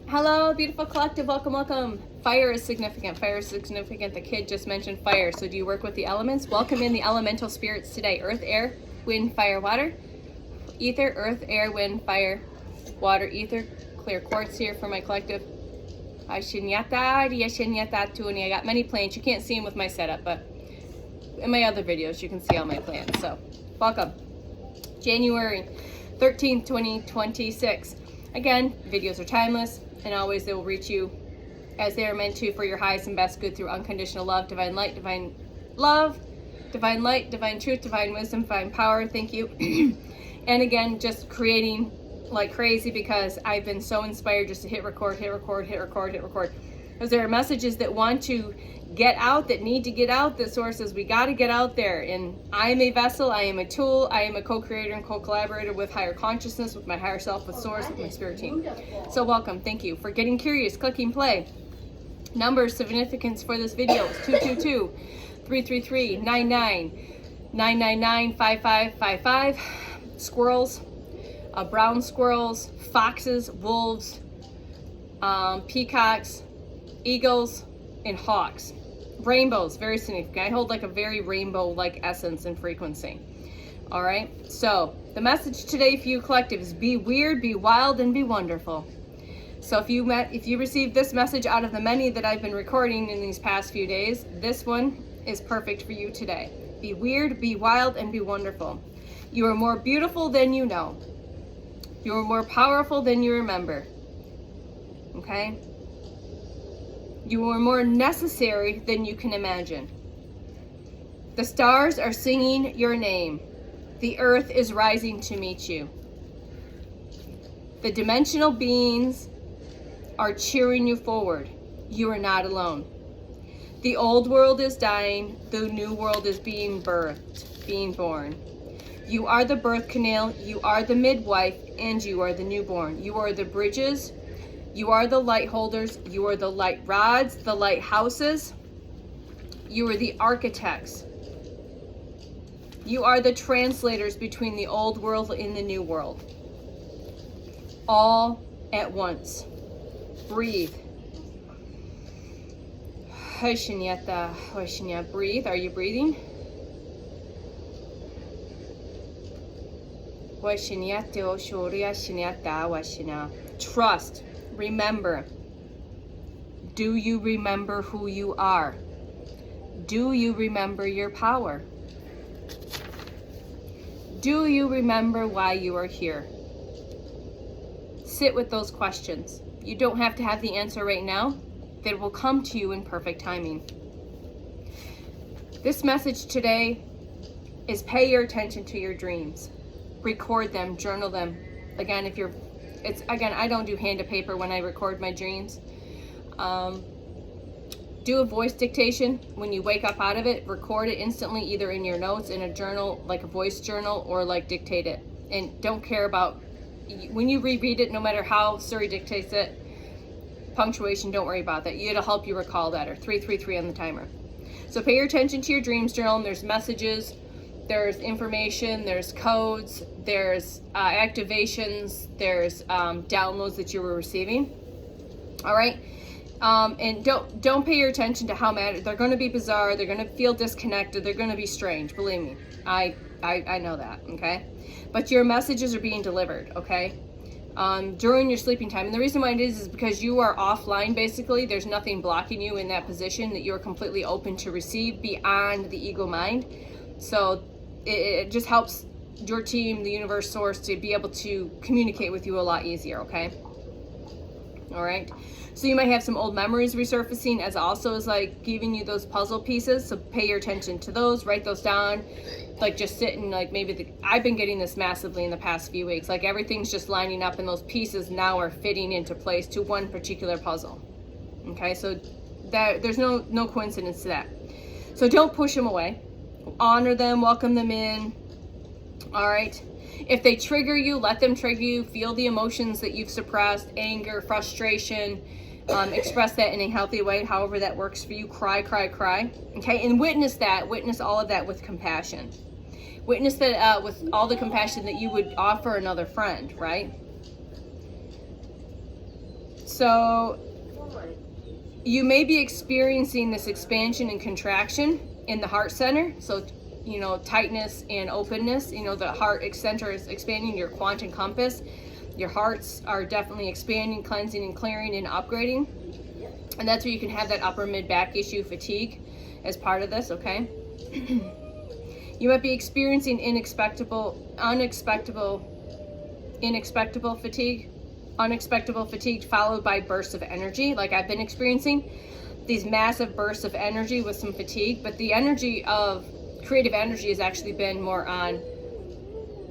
Hello, beautiful collective. Welcome, welcome. Fire is significant. Fire is significant. The kid just mentioned fire. So do you work with the elements? Welcome in the elemental spirits today. Earth, air, wind, fire, water. Ether, earth, air, wind, fire, water, ether. Clear quartz here for my collective. I got many plants. You can't see them with my setup, but in my other videos, you can see all my plants. So welcome. January 13th, 2026. Again, videos are timeless, and always they will reach you as they are meant to for your highest and best good through unconditional love, divine light, divine love, divine light, divine truth, divine wisdom, divine power. Thank you. And again, just creating like crazy because I've been so inspired just to hit record. Because there are messages that want to get out, that need to get out. The source says we got to get out there. And I am a vessel, I am a tool, I am a co-creator and co-collaborator with higher consciousness, with my higher self, with source, with my spirit team. So welcome, thank you for getting curious, clicking play. Number significance for this video is 222 333 99 999 5555. Squirrels, brown squirrels, foxes, wolves, peacocks, eagles, and hawks. Rainbows, very significant. I hold like a very rainbow-like essence and frequency. All right, so the message today for you collective is be weird, be wild, and be wonderful. So if you received this message out of the many that I've been recording in these past few days, this one is perfect for you today. Be weird, be wild, and be wonderful. You are more beautiful than you know. You are more powerful than you remember. Okay? You are more necessary than you can imagine. The stars are singing your name. The earth is rising to meet you. The dimensional beings are cheering you forward. You are not alone. The old world is dying. The new world is being birthed, being born. You are the birth canal, you are the midwife, and you are the newborn. You are the bridges, you are the light holders, you are the light rods, the lighthouses. You are the architects. You are the translators between the old world and the new world. All at once. Breathe. Breathe. Are you breathing? Trust. Remember. Do you remember who you are? Do you remember your power? Do you remember why you are here? Sit with those questions. You don't have to have the answer right now. That will come to you in perfect timing. This message today is pay your attention to your dreams. Record them, journal them. Again, I don't do hand to paper when I record my dreams. Do a voice dictation when you wake up out of it. Record it instantly, either in your notes, in a journal, like a voice journal, or like dictate it. And don't care about when you reread it, no matter how Siri dictates it. Punctuation, don't worry about that. It'll help you recall that, or 333 on the timer. So pay your attention to your dreams journal. There's messages, there's information, there's codes, there's activations, there's downloads that you were receiving. All right, and don't pay your attention to how mad they're going to be. Bizarre. They're going to feel disconnected. They're going to be strange. Believe me, I know that. Okay, but your messages are being delivered. Okay. During your sleeping time. And the reason why it is because you are offline, basically. There's nothing blocking you in that position, that you're completely open to receive beyond the ego mind. So it just helps your team, the universe, source, to be able to communicate with you a lot easier, okay? All right. So you might have some old memories resurfacing, as also is like giving you those puzzle pieces. So pay your attention to those, write those down. Like just sitting, like I've been getting this massively in the past few weeks. Like everything's just lining up and those pieces now are fitting into place to one particular puzzle. Okay, so there's no coincidence to that. So don't push them away. Honor them, welcome them in. All right. If they trigger you, let them trigger you. Feel the emotions that you've suppressed, anger, frustration. Express that in a healthy way, however that works for you. Cry. Okay, and witness all of that with compassion. Witness that with all the compassion that you would offer another friend, right? So you may be experiencing this expansion and contraction in the heart center. So, you know, tightness and openness. You know, the heart center is expanding, your quantum compass. Your hearts are definitely expanding, cleansing, and clearing and upgrading. And that's where you can have that upper mid-back issue, fatigue, as part of this, okay? You might be experiencing unexpected fatigue followed by bursts of energy, like I've been experiencing. These massive bursts of energy with some fatigue, but the energy of creative energy has actually been more on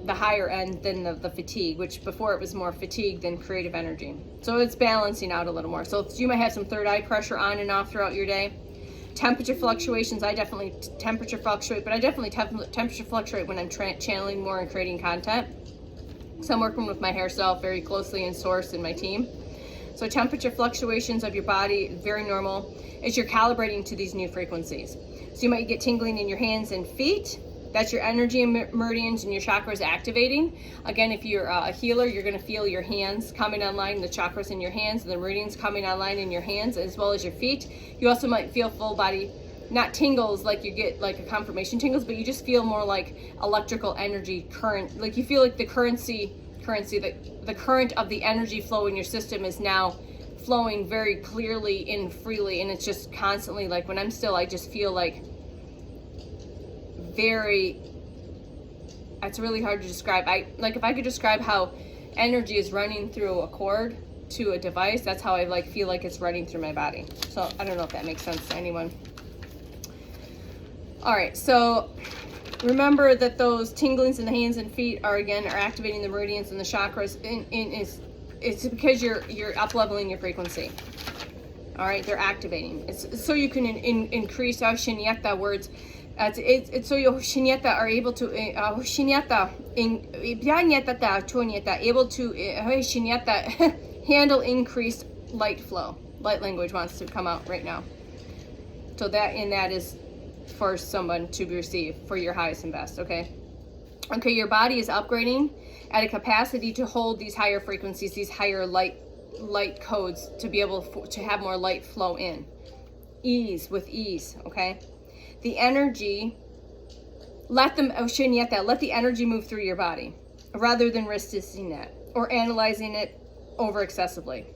the higher end than the fatigue, which before it was more fatigue than creative energy. So it's balancing out a little more. So you might have some third eye pressure on and off throughout your day. Temperature fluctuations, I definitely temperature fluctuate, but I definitely temperature fluctuate when I'm channeling more and creating content. So I'm working with my hair self very closely and Source and my team. So temperature fluctuations of your body, very normal, as you're calibrating to these new frequencies. So you might get tingling in your hands and feet. That's your energy and meridians and your chakras activating. Again, if you're a healer, you're going to feel your hands coming online, the chakras in your hands, the meridians coming online in your hands, as well as your feet. You also might feel full body, not tingles like you get like a confirmation tingles, but you just feel more like electrical energy current. Like you feel like the the current of the energy flow in your system is now flowing very clearly and freely. And it's just constantly like when I'm still, I just feel like it's really hard to describe. If I could describe how energy is running through a cord to a device, that's how I feel like it's running through my body. So I don't know if that makes sense to anyone. All right, so remember that those tinglings in the hands and feet are activating the meridians and the chakras. It's because you're up leveling your frequency. All right, they're activating. It's so you can increase our shinyata words. It's so your shinyata are able to shinyata handle increased light flow. Light language wants to come out right now. So that is for someone to receive for your highest and best. Okay, your body is upgrading at a capacity to hold these higher frequencies, these higher light codes, to be able to have more light flow in with ease. Okay, the energy, let the energy move through your body rather than resisting it or analyzing it over excessively.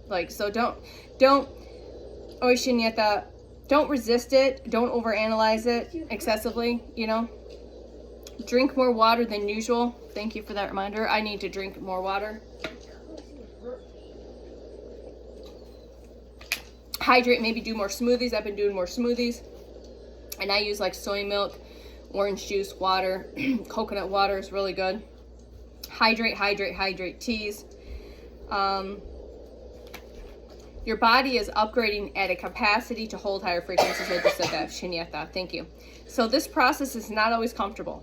Don't resist it. Don't overanalyze it excessively, Drink more water than usual. Thank you for that reminder. I need to drink more water. Hydrate, maybe do more smoothies. I've been doing more smoothies. And I use soy milk, orange juice, water. Coconut water is really good. Hydrate teas. Your body is upgrading at a capacity to hold higher frequencies. I just said that. Shinyata. Thank you. So this process is not always comfortable.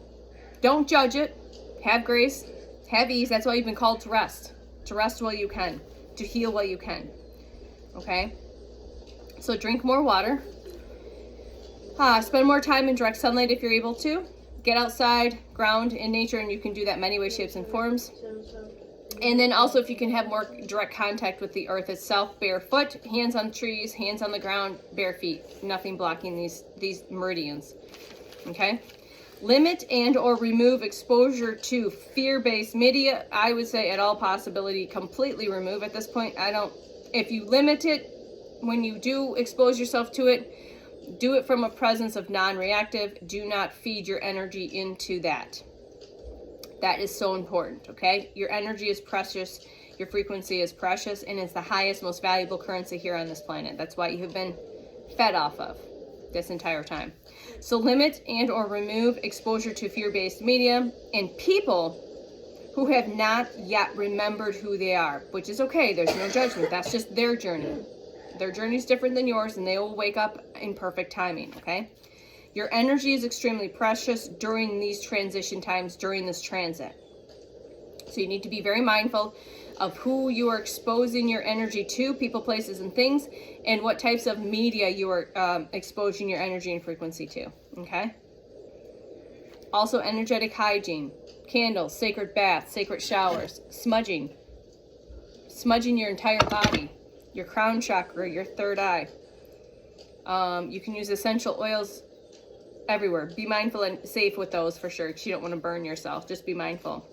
Don't judge it. Have grace. Have ease. That's why you've been called to rest. To rest while you can. To heal while you can. Okay? So drink more water. Spend more time in direct sunlight if you're able to. Get outside, ground in nature, and you can do that many ways, shapes, and forms. And then also if you can have more direct contact with the earth itself, barefoot, hands on trees, hands on the ground, bare feet, nothing blocking these meridians. Okay? Limit and or remove exposure to fear-based media. I would say at all possibility, completely remove at this point. If you limit it, when you do expose yourself to it, do it from a presence of non-reactive. Do not feed your energy into that. That is so important, okay? Your energy is precious. Your frequency is precious, and it's the highest, most valuable currency here on this planet. That's why you have been fed off of this entire time. So limit and or remove exposure to fear-based media and people who have not yet remembered who they are, which is okay. There's no judgment. That's just their journey. Their journey is different than yours, and they will wake up in perfect timing, okay? Your energy is extremely precious during these transition times, during this transit. So you need to be very mindful of who you are exposing your energy to, people, places, and things, and what types of media you are exposing your energy and frequency to, okay? Also, energetic hygiene, candles, sacred baths, sacred showers, smudging your entire body. your crown chakra, your third eye. You can use essential oils everywhere. Be mindful and safe with those for sure, because you don't want to burn yourself. Just be mindful.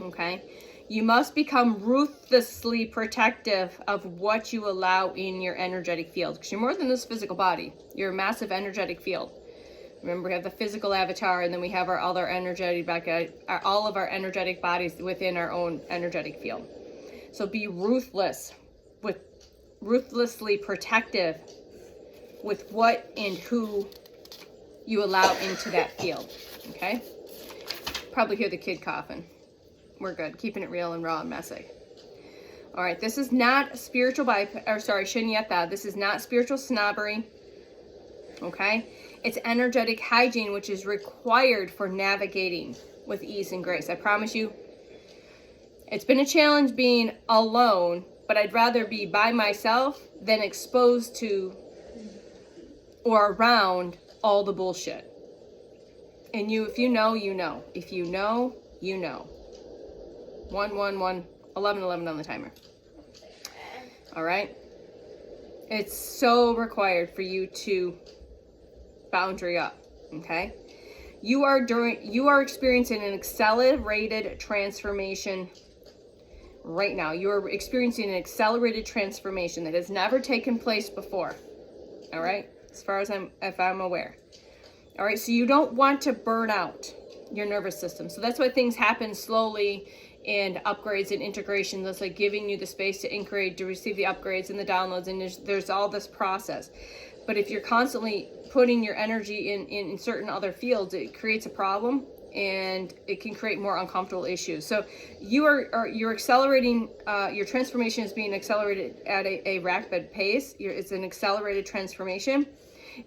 Okay? You must become ruthlessly protective of what you allow in your energetic field, because you're more than this physical body. You're a massive energetic field. Remember, we have the physical avatar, and then we have all of our energetic bodies within our own energetic field. So be ruthlessly protective with what and who you allow into that field. Okay? Probably hear the kid coughing. We're good. Keeping it real and raw and messy. All right. This is not spiritual shunyata. This is not spiritual snobbery. Okay? It's energetic hygiene, which is required for navigating with ease and grace. I promise you, it's been a challenge being alone, but I'd rather be by myself than exposed to or around all the bullshit. And if you know, you know. If you know, you know. 1, 1, 1, 11, 11 on the timer. All right? It's so required for you to boundary up, okay? You are experiencing an accelerated transformation right now. You are experiencing an accelerated transformation that has never taken place before. All right? As far as I'm aware. All right, so you don't want to burn out your nervous system. So that's why things happen slowly, and upgrades and integrations. That's like giving you the space to receive the upgrades and the downloads, and there's all this process. But if you're constantly putting your energy in certain other fields, it creates a problem, and it can create more uncomfortable issues. So you're accelerating, your transformation is being accelerated at a rapid pace. It's an accelerated transformation.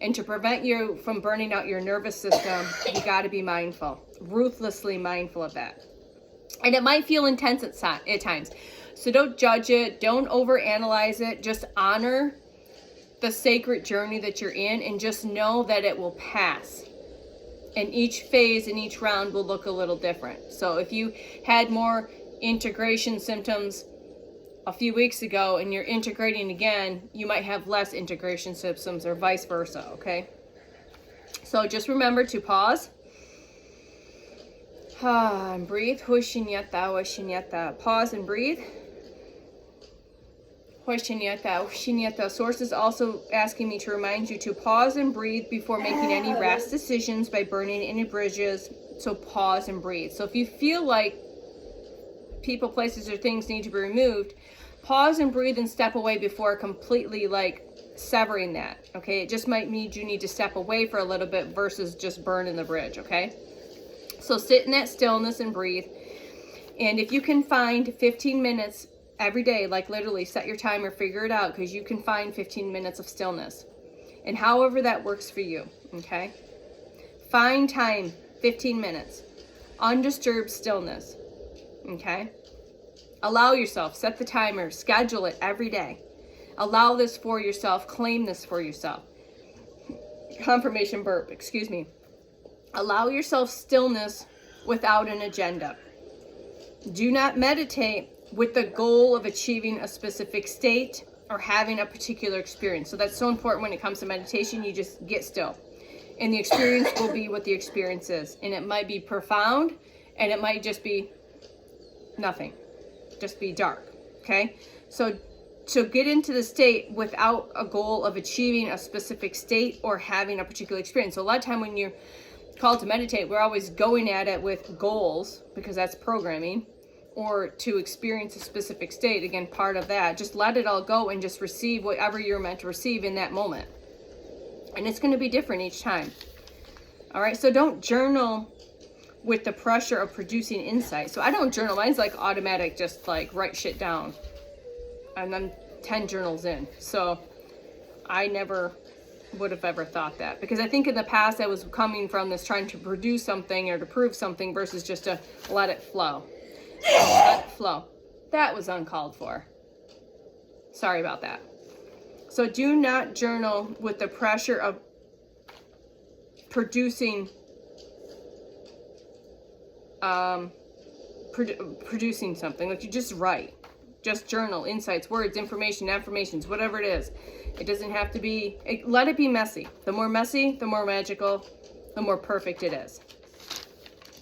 And to prevent you from burning out your nervous system, you got to be mindful, ruthlessly mindful of that. And it might feel intense at times. So don't judge it. Don't overanalyze it. Just honor the sacred journey that you're in, and just know that it will pass. And each phase and each round will look a little different. So if you had more integration symptoms a few weeks ago and you're integrating again, you might have less integration symptoms, or vice versa, okay? So just remember to pause. And breathe. Pause and breathe. Source is also asking me to remind you to pause and breathe before making any rash decisions by burning any bridges. So pause and breathe. So if you feel like people, places, or things need to be removed, pause and breathe and step away before completely severing that. Okay, it just might mean you need to step away for a little bit versus just burning the bridge. Okay, so sit in that stillness and breathe. And if you can find 15 minutes every day, literally set your timer, figure it out, because you can find 15 minutes of stillness, and however that works for you. Okay, find time, 15 minutes, undisturbed stillness. Okay, allow yourself, set the timer, schedule it every day. Allow this for yourself, claim this for yourself. Confirmation burp, excuse me. Allow yourself stillness without an agenda. Do not meditate with the goal of achieving a specific state or having a particular experience. So that's so important when it comes to meditation. You just get still, and the experience will be what the experience is. And it might be profound, and it might just be nothing, just be dark. Okay, so get into the state without a goal of achieving a specific state or having a particular experience. So a lot of time when you're called to meditate, we're always going at it with goals, because that's programming, or to experience a specific state. Again, part of that. Just let it all go and just receive whatever you're meant to receive in that moment. And it's going to be different each time. All right, so don't journal with the pressure of producing insight. So I don't journal. Mine's automatic, just write shit down. And I'm 10 journals in. So I never would have ever thought that, because I think in the past I was coming from this trying to produce something or to prove something versus just to let it flow. Let it flow. That was uncalled for. Sorry about that. So do not journal with the pressure of producing producing something. You just write. Just journal, insights, words, information, affirmations, whatever it is. It doesn't have to be, let it be messy. The more messy, the more magical, the more perfect it is.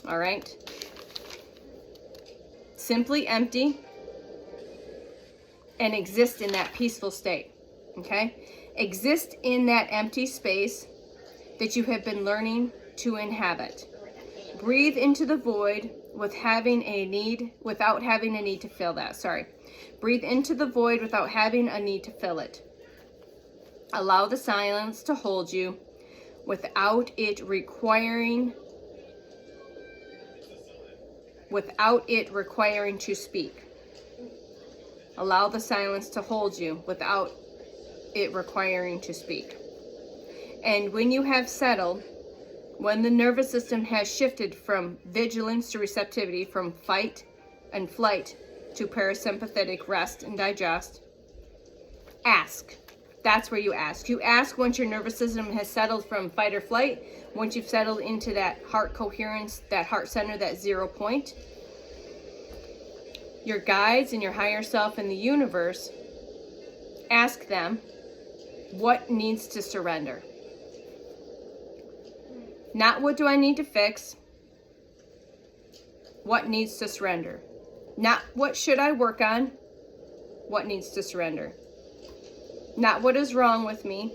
All right? Simply empty and exist in that peaceful state. Okay? Exist in that empty space that you have been learning to inhabit. Breathe into the void without having a need to fill that. Sorry. Breathe into the void without having a need to fill it. Allow the silence to hold you without it requiring to speak. Allow the silence to hold you without it requiring to speak. And when you have settled, when the nervous system has shifted from vigilance to receptivity, from fight and flight to parasympathetic rest and digest, ask. That's where you ask. You ask once your nervous system has settled from fight or flight, once you've settled into that heart coherence, that heart center, that 0 point. Your guides and your higher self in the universe, ask them what needs to surrender. Not what do I need to fix, what needs to surrender. Not what should I work on, what needs to surrender. Not what is wrong with me.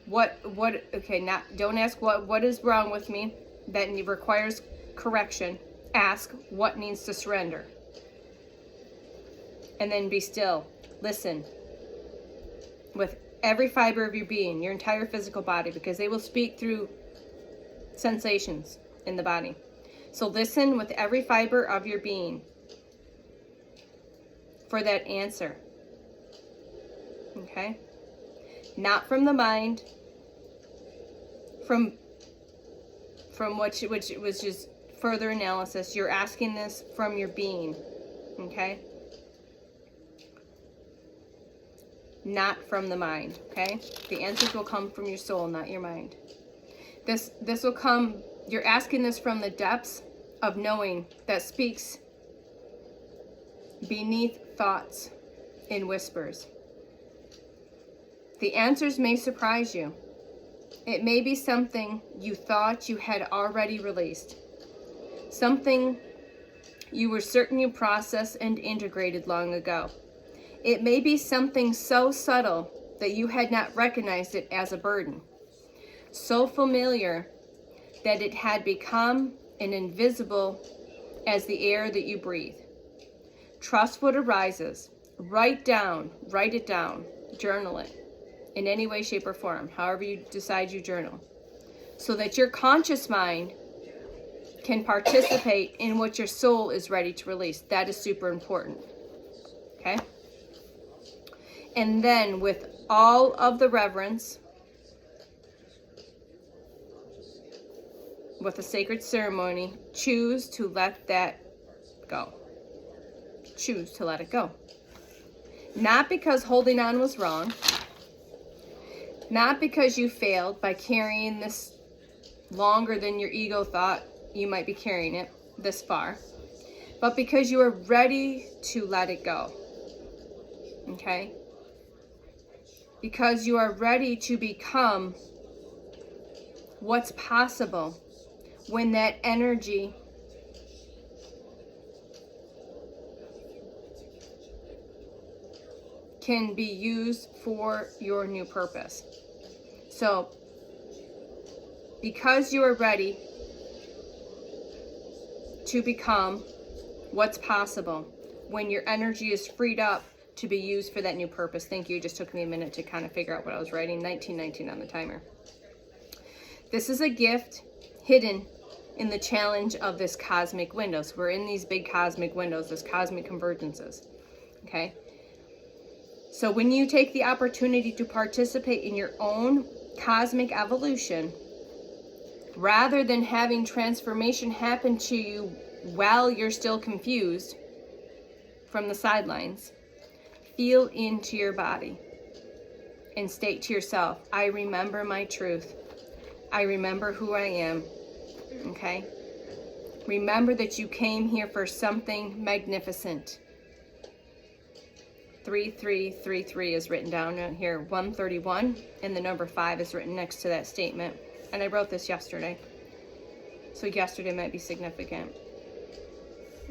Don't ask what is wrong with me that requires correction. Ask what needs to surrender. And then be still. Listen. With every fiber of your being, your entire physical body, because they will speak through sensations in the body. So listen with every fiber of your being for that answer. Okay? Not from the mind, from which was just further analysis. You're asking this from your being. Okay? Not from the mind. Okay? The answers will come from your soul, not your mind. This will come, you're asking this from the depths of knowing that speaks beneath thoughts in whispers. The answers may surprise you. It may be something you thought you had already released. Something you were certain you processed and integrated long ago. It may be something so subtle that you had not recognized it as a burden. So familiar that it had become an invisible as the air that you breathe. Trust what arises. Write it down, journal it in any way, shape, or form, however you decide you journal, so that your conscious mind can participate in what your soul is ready to release. That is super important. Okay? And then with all of the reverence, with a sacred ceremony, choose to let that go. Choose to let it go. Not because holding on was wrong. Not because you failed by carrying this longer than your ego thought you might be carrying it this far. But because you are ready to let it go. Okay? Because you are ready to become what's possible when that energy can be used for your new purpose. So, because you are ready to become what's possible when your energy is freed up to be used for that new purpose. Thank you. It just took me a minute to kind of figure out what I was writing. 1919 on the timer. This is a gift hidden in the challenge of this cosmic window. So we're in these big cosmic windows, this cosmic convergences. Okay? So when you take the opportunity to participate in your own cosmic evolution, rather than having transformation happen to you while you're still confused from the sidelines, feel into your body and state to yourself, I remember my truth. I remember who I am. Okay? Remember that you came here for something magnificent. 3333 is written down here, 131, and the number 5 is written next to that statement. And I wrote this yesterday. So yesterday might be significant.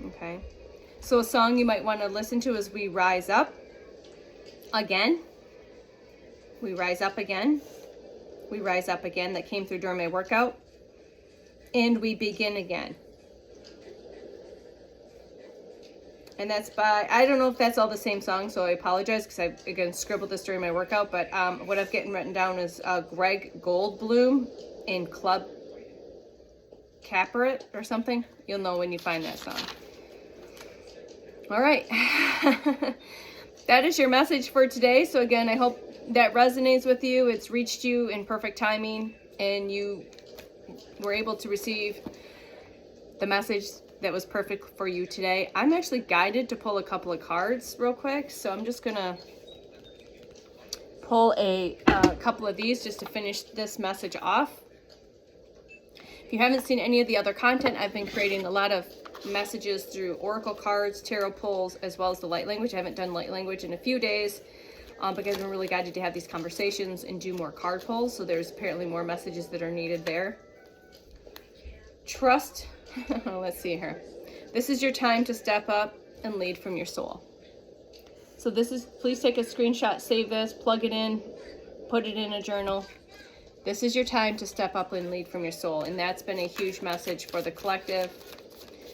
Okay. So a song you might want to listen to is We Rise Up Again. We Rise Up Again. We Rise Up Again, that came through during my workout. And We Begin Again. And that's by, I don't know if that's all the same song, so I apologize because I, again, scribbled this during my workout. But what I've gotten written down is Greg Goldblum in Club Cabaret or something. You'll know when you find that song. All right. That is your message for today. So again, I hope that resonates with you. It's reached you in perfect timing and you were able to receive the message that was perfect for you today. I'm actually guided to pull a couple of cards real quick. So I'm just gonna pull a couple of these just to finish this message off. If you haven't seen any of the other content, I've been creating a lot of messages through oracle cards, tarot pulls, as well as the light language. I haven't done light language in a few days because I'm really guided to have these conversations and do more card pulls. So there's apparently more messages that are needed there. Trust. Let's see here. This is your time to step up and lead from your soul. So this is, please take a screenshot, save this, plug it in, put it in a journal. This is your time to step up and lead from your soul. And that's been a huge message for the collective.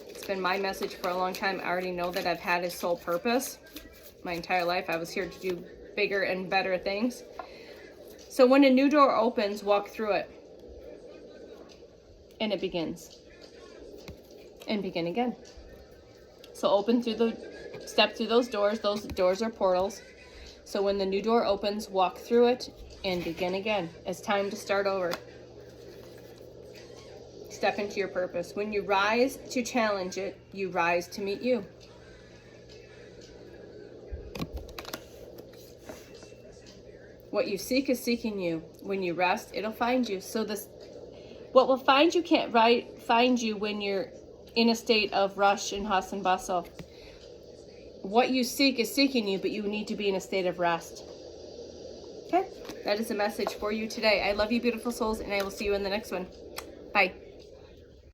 It's been my message for a long time. I already know that I've had a soul purpose my entire life. I was here to do bigger and better things. So when a new door opens, walk through it. And it begins. And begin again. So step through those doors are portals. So when the new door opens, walk through it and begin again. It's time to start over. Step into your purpose. When you rise to challenge it, you rise to meet you. What you seek is seeking you. When you rest, it'll find you. So what will find you can't find you when you're in a state of rush and hustle and bustle. What you seek is seeking you, but you need to be in a state of rest. Okay? That is a message for you today. I love you, beautiful souls, and I will see you in the next one.